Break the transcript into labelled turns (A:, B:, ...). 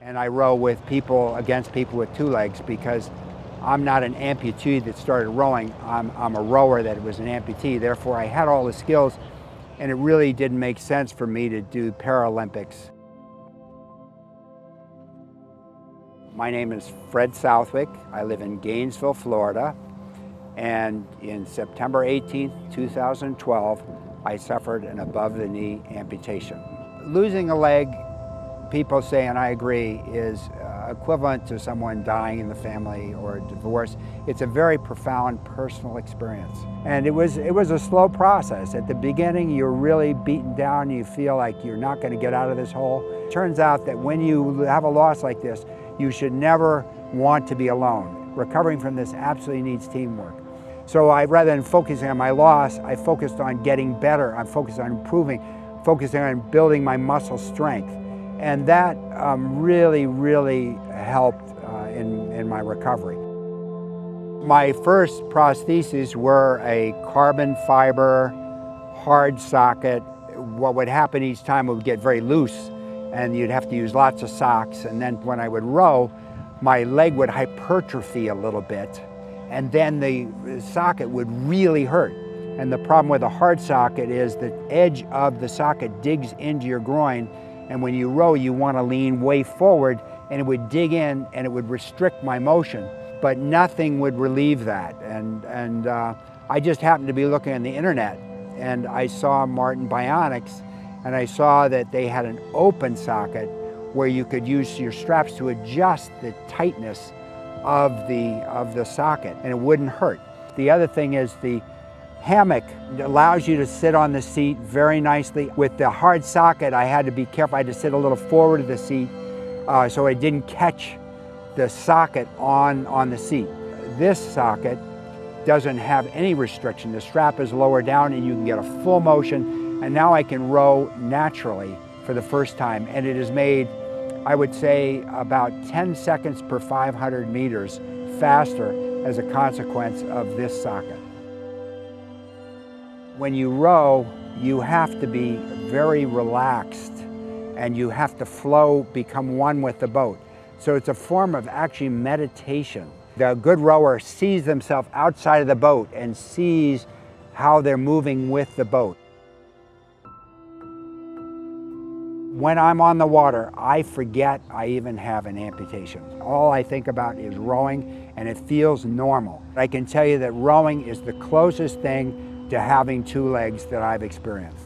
A: And I row with people, against people with two legs, because I'm not an amputee that started rowing. I'm a rower that was an amputee. Therefore, I had all the skills, and it really didn't make sense for me to do Paralympics. My name is Fred Southwick. I live in Gainesville, Florida. And in September 18th, 2012, I suffered an above-the-knee amputation. Losing a leg, people say, and I agree, is equivalent to someone dying in the family or a divorce. It's a very profound personal experience. And it was a slow process. At the beginning, you're really beaten down. You feel like you're not going to get out of this hole. It turns out that when you have a loss like this, you should never want to be alone. Recovering from this absolutely needs teamwork. So rather than focusing on my loss, I focused on getting better. I focused on improving, focusing on building my muscle strength. And that really, really helped in my recovery. My first prostheses were a carbon fiber hard socket. What would happen each time, it would get very loose, and you'd have to use lots of socks. And then when I would row, my leg would hypertrophy a little bit, and then the socket would really hurt. And the problem with a hard socket is the edge of the socket digs into your groin, and when you row, you want to lean way forward, and it would dig in and it would restrict my motion, but nothing would relieve that. And I just happened to be looking on the internet, and I saw Martin Bionics, and I saw that they had an open socket where you could use your straps to adjust the tightness of the socket, and it wouldn't hurt. The other thing is the hammock allows you to sit on the seat very nicely. With the hard socket, I had to be careful. I had to sit a little forward of the seat so I didn't catch the socket on the seat. This socket doesn't have any restriction. The strap is lower down and you can get a full motion, and now I can row naturally for the first time. And it has made, I would say, about 10 seconds per 500 meters faster as a consequence of this socket. When you row, you have to be very relaxed, and you have to flow, become one with the boat. So it's a form of actually meditation. The good rower sees themselves outside of the boat and sees how they're moving with the boat. When I'm on the water, I forget I even have an amputation. All I think about is rowing, and it feels normal. I can tell you that rowing is the closest thing to having two legs that I've experienced.